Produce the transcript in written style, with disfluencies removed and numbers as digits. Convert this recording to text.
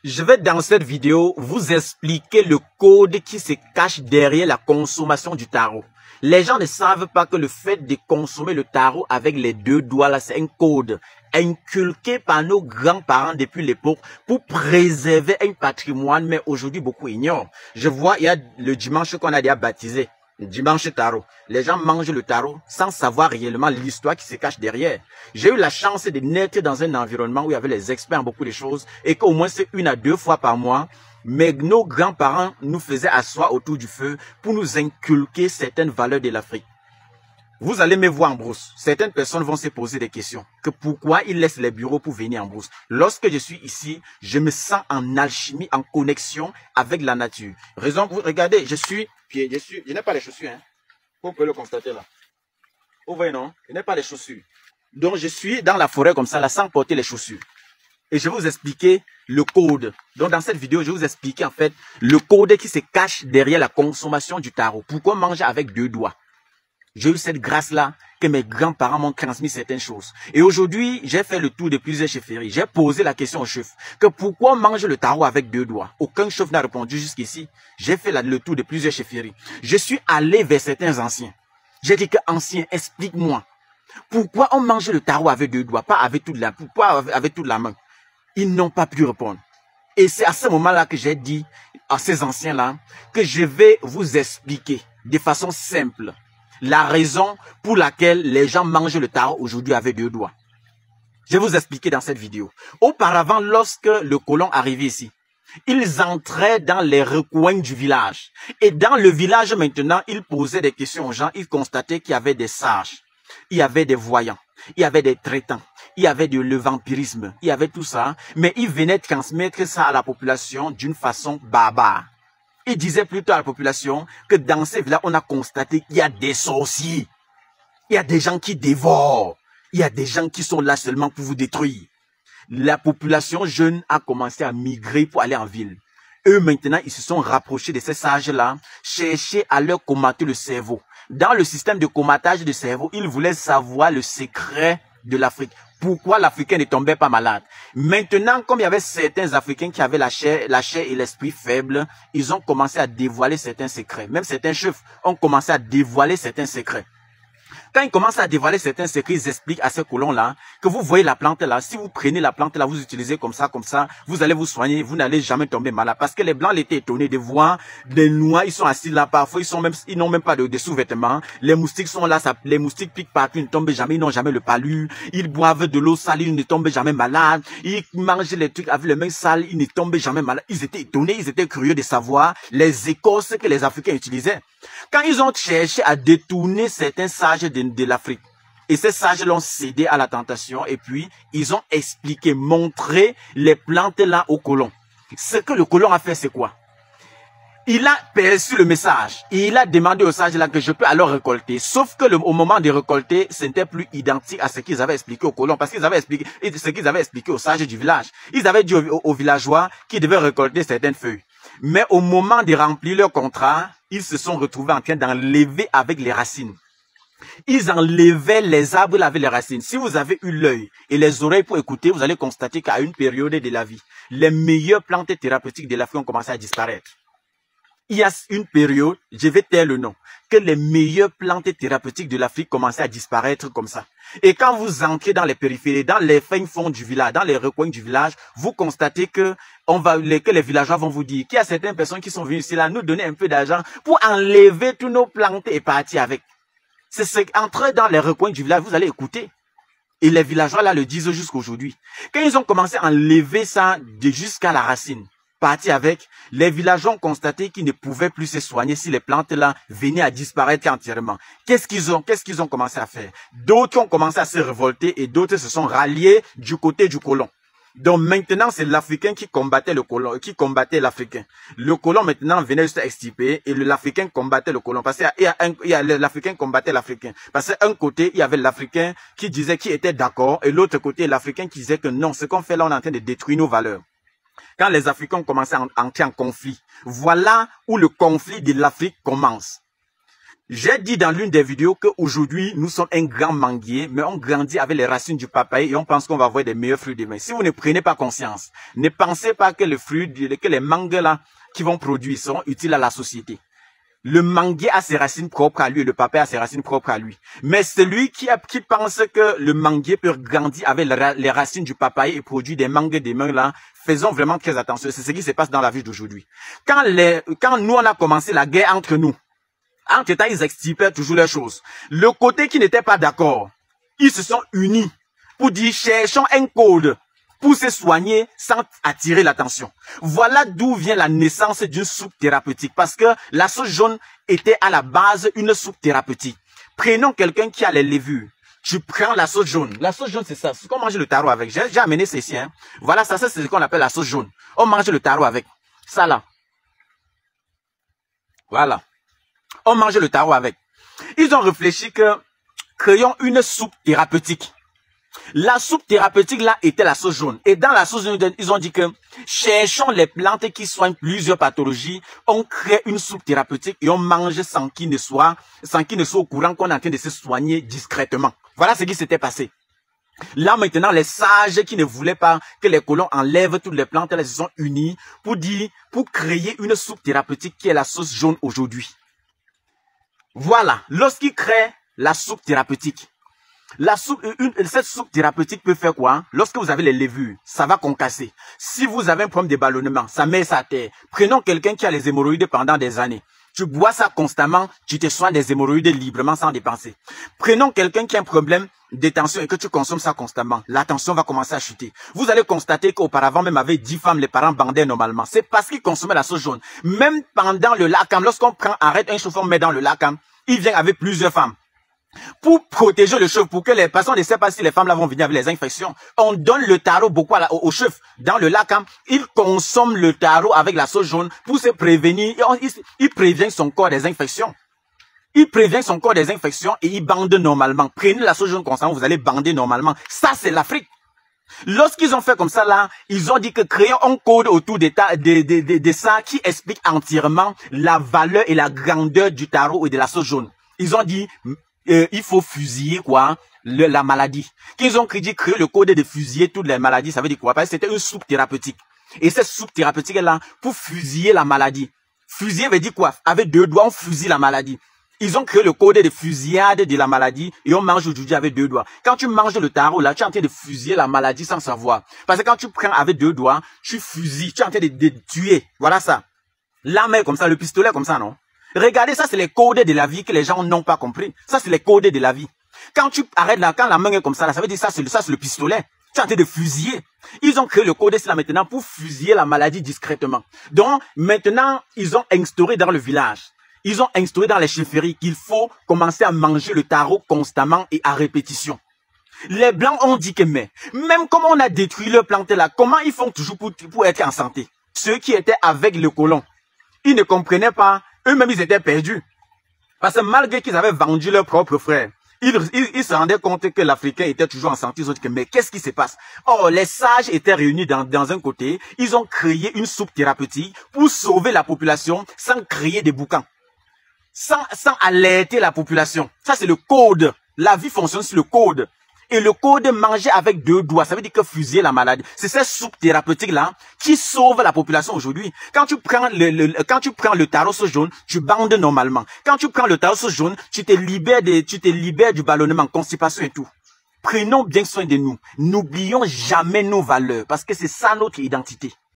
Je vais dans cette vidéo vous expliquer le code qui se cache derrière la consommation du taro. Les gens ne savent pas que le fait de consommer le taro avec les deux doigts là, c'est un code inculqué par nos grands-parents depuis l'époque pour préserver un patrimoine, mais aujourd'hui beaucoup ignorent. Je vois, il y a le dimanche qu'on a déjà baptisé. Le dimanche taro. Les gens mangent le taro sans savoir réellement l'histoire qui se cache derrière. J'ai eu la chance de naître dans un environnement où il y avait les experts en beaucoup de choses et qu'au moins c'est 1 à 2 fois par mois, mais nos grands-parents nous faisaient asseoir autour du feu pour nous inculquer certaines valeurs de l'Afrique. Vous allez me voir en brousse. Certaines personnes vont se poser des questions. Que pourquoi ils laissent les bureaux pour venir en brousse? Lorsque je suis ici, je me sens en alchimie, en connexion avec la nature. Raison, vous regardez, je n'ai pas les chaussures, hein. Vous pouvez le constater là. Vous voyez non? Je n'ai pas les chaussures. Donc je suis dans la forêt comme ça, là, sans porter les chaussures. Et je vais vous expliquer le code. Donc dans cette vidéo, je vais vous expliquer en fait le code qui se cache derrière la consommation du taro. Pourquoi manger avec 2 doigts? J'ai eu cette grâce-là que mes grands-parents m'ont transmis certaines choses. Et aujourd'hui, j'ai fait le tour de plusieurs chefferies. J'ai posé la question au chef que pourquoi on mange le taro avec 2 doigts. Aucun chef n'a répondu jusqu'ici. J'ai fait le tour de plusieurs chefferies. Je suis allé vers certains anciens. J'ai dit que anciens, explique-moi. Pourquoi on mange le taro avec 2 doigts, pas avec toute la, pourquoi avec toute la main? Ils n'ont pas pu répondre. Et c'est à ce moment-là que j'ai dit à ces anciens-là que je vais vous expliquer de façon simple la raison pour laquelle les gens mangent le taro aujourd'hui avec 2 doigts. Je vais vous expliquer dans cette vidéo. Auparavant, lorsque le colon arrivait ici, ils entraient dans les recoins du village. Et dans le village maintenant, ils posaient des questions aux gens. Ils constataient qu'il y avait des sages, il y avait des voyants, il y avait des traitants, il y avait le vampirisme, il y avait tout ça. Mais ils venaient transmettre ça à la population d'une façon barbare. Il disait plutôt à la population que dans ces villas, on a constaté qu'il y a des sorciers. Il y a des gens qui dévorent. Il y a des gens qui sont là seulement pour vous détruire. La population jeune a commencé à migrer pour aller en ville. Eux, maintenant, ils se sont rapprochés de ces sages-là, chercher à leur comater le cerveau. Dans le système de comatage du cerveau, ils voulaient savoir le secret de l'Afrique. Pourquoi l'Africain ne tombait pas malade? Maintenant, comme il y avait certains Africains qui avaient la chair et l'esprit faibles, ils ont commencé à dévoiler certains secrets. Même certains chefs ont commencé à dévoiler certains secrets. Quand ils commencent à dévoiler certains secrets, ils expliquent à ces colons-là que vous voyez la plante là, si vous prenez la plante là, vous utilisez comme ça, vous allez vous soigner, vous n'allez jamais tomber malade. Parce que les blancs étaient étonnés de voir des noirs, ils sont assis là, parfois ils n'ont même pas de sous-vêtements. Les moustiques sont là, les moustiques piquent partout, ils ne tombent jamais, ils n'ont jamais le palu. Ils boivent de l'eau sale, ils ne tombent jamais malades. Ils mangent les trucs avec les mains sales, ils ne tombent jamais malades. Ils étaient étonnés, ils étaient curieux de savoir les écorces que les Africains utilisaient. Quand ils ont cherché à détourner certains sages de l'Afrique, et ces sages l'ont cédé à la tentation, et puis ils ont expliqué, montré les plantes là aux colons. Ce que le colon a fait, c'est quoi? Il a perçu le message, et il a demandé aux sages là que je peux alors récolter. Sauf que au moment de récolter, ce n'était plus identique à ce qu'ils avaient expliqué aux colons, parce qu'ils avaient expliqué ce qu'ils avaient expliqué aux sages du village. Ils avaient dit aux villageois qu'ils devaient récolter certaines feuilles. Mais au moment de remplir leur contrat, ils se sont retrouvés en train d'enlever avec les racines. Ils enlevaient les arbres avec les racines. Si vous avez eu l'œil et les oreilles pour écouter, vous allez constater qu'à une période de la vie, les meilleures plantes thérapeutiques de l'Afrique ont commencé à disparaître. Il y a une période, je vais taire le nom, que les meilleures plantes thérapeutiques de l'Afrique commençaient à disparaître comme ça. Et quand vous entrez dans les périphéries, dans les fins fonds du village, dans les recoins du village, vous constatez que les villageois vont vous dire qu'il y a certaines personnes qui sont venues ici là nous donner un peu d'argent pour enlever tous nos plantes et partir avec. C'est entrer dans les recoins du village, vous allez écouter. Et les villageois là le disent jusqu'à aujourd'hui. Quand ils ont commencé à enlever ça jusqu'à la racine, parti avec, les villageois ont constaté qu'ils ne pouvaient plus se soigner si les plantes là venaient à disparaître entièrement. Qu'est-ce qu'ils ont commencé à faire? D'autres ont commencé à se révolter et d'autres se sont ralliés du côté du colon. Donc maintenant, c'est l'Africain qui combattait le colon, qui combattait l'Africain. Le colon maintenant venait juste extirper et l'Africain combattait le colon. Parce que l'Africain combattait l'Africain. Parce qu'un côté, il y avait l'Africain qui disait qu'il était d'accord et l'autre côté, l'Africain qui disait que non, ce qu'on fait là, on est en train de détruire nos valeurs. Quand les Africains ont commencé à entrer en conflit, voilà où le conflit de l'Afrique commence. J'ai dit dans l'une des vidéos qu'aujourd'hui, nous sommes un grand manguier, mais on grandit avec les racines du papaye et on pense qu'on va avoir des meilleurs fruits demain. Si vous ne prenez pas conscience, ne pensez pas que les mangues là qui vont produire seront utiles à la société. Le manguier a ses racines propres à lui et le papaye a ses racines propres à lui. Mais celui qui pense que le manguier peut grandir avec les racines du papaye et produire des mangues demain là, faisons vraiment très attention. C'est ce qui se passe dans la vie d'aujourd'hui. Quand nous on a commencé la guerre entre nous, entre-temps, ils extirpaient toujours les choses. Le côté qui n'était pas d'accord, ils se sont unis pour dire cherchons un code pour se soigner sans attirer l'attention. Voilà d'où vient la naissance d'une soupe thérapeutique. Parce que la sauce jaune était à la base une soupe thérapeutique. Prenons quelqu'un qui a les levures. Tu prends la sauce jaune. La sauce jaune, c'est ça. C'est qu'on mange le taro avec. J'ai amené ceci. Hein. Voilà, ça c'est ce qu'on appelle la sauce jaune. On mange le taro avec. Ça là. Voilà. On mange le taro avec. Ils ont réfléchi que créons une soupe thérapeutique. La soupe thérapeutique là était la sauce jaune. Et dans la sauce jaune, ils ont dit que cherchons les plantes qui soignent plusieurs pathologies. On crée une soupe thérapeutique et on mange sans qu'il ne soit au courant qu'on est en train de se soigner discrètement. Voilà ce qui s'était passé. Là maintenant, les sages qui ne voulaient pas que les colons enlèvent toutes les plantes, elles se sont unis pour créer une soupe thérapeutique qui est la sauce jaune aujourd'hui. Voilà, lorsqu'ils créent la soupe thérapeutique, cette soupe thérapeutique peut faire quoi? Lorsque vous avez les levures, ça va concasser. Si vous avez un problème de ballonnement, ça met ça à terre. Prenons quelqu'un qui a les hémorroïdes pendant des années. Tu bois ça constamment, tu te soignes des hémorroïdes librement sans dépenser. Prenons quelqu'un qui a un problème de tension et que tu consommes ça constamment. La tension va commencer à chuter. Vous allez constater qu'auparavant, même avec 10 femmes, les parents bandaient normalement. C'est parce qu'ils consommaient la sauce jaune. Même pendant le lac, lorsqu'on arrête un chauffeur, on met dans le lac, il vient avec plusieurs femmes. Pour protéger le chef, pour que les personnes ne savent pas si les femmes là vont venir avec les infections, on donne le taro beaucoup au chef. Dans le lac, il consomme le taro avec la sauce jaune pour se prévenir. Il prévient son corps des infections. Il prévient son corps des infections et il bande normalement. Prenez la sauce jaune constamment, vous allez bander normalement. Ça, c'est l'Afrique. Lorsqu'ils ont fait comme ça là, ils ont dit que créons un code autour de ça qui explique entièrement la valeur et la grandeur du taro et de la sauce jaune. Ils ont dit il faut fusiller quoi la maladie. Qu'ils ont créé le code de fusiller toutes les maladies, ça veut dire quoi? Parce que c'était une soupe thérapeutique. Et cette soupe thérapeutique est là pour fusiller la maladie. Fusiller veut dire quoi? Avec 2 doigts, on fusille la maladie. Ils ont créé le code de fusillade de la maladie et on mange aujourd'hui avec 2 doigts. Quand tu manges le taro, là, tu es en train de fusiller la maladie sans savoir. Parce que quand tu prends avec 2 doigts, tu fusilles, tu es en train de tuer. Voilà ça. La main comme ça, le pistolet comme ça, non? Regardez, ça c'est les codes de la vie que les gens n'ont pas compris. Ça c'est les codes de la vie. Quand tu arrêtes là, quand la main est comme ça, là, ça veut dire ça c'est le pistolet. Tu es en train de fusiller. Ils ont créé le code là maintenant pour fusiller la maladie discrètement. Donc maintenant, ils ont instauré dans le village. Ils ont instauré dans les chefferies qu'il faut commencer à manger le taro constamment et à répétition. Les Blancs ont dit que même comme on a détruit leur plante là, comment ils font toujours pour être en santé? Ceux qui étaient avec le colon, ils ne comprenaient pas. Eux-mêmes, ils étaient perdus. Parce que malgré qu'ils avaient vendu leurs propres frères, ils se rendaient compte que l'Africain était toujours en santé. Ils ont dit que, mais qu'est-ce qui se passe? Oh, les sages étaient réunis dans un côté. Ils ont créé une soupe thérapeutique pour sauver la population sans créer des boucans. Sans alerter la population. Ça, c'est le code. La vie fonctionne sur le code. Et le code manger avec 2 doigts, ça veut dire que fusiller la maladie. C'est cette soupe thérapeutique là qui sauve la population aujourd'hui. Quand tu prends le taro sauce jaune, tu bandes normalement. Quand tu prends le taro sauce jaune, tu te libères du ballonnement, constipation et tout. Prenons bien soin de nous. N'oublions jamais nos valeurs parce que c'est ça notre identité.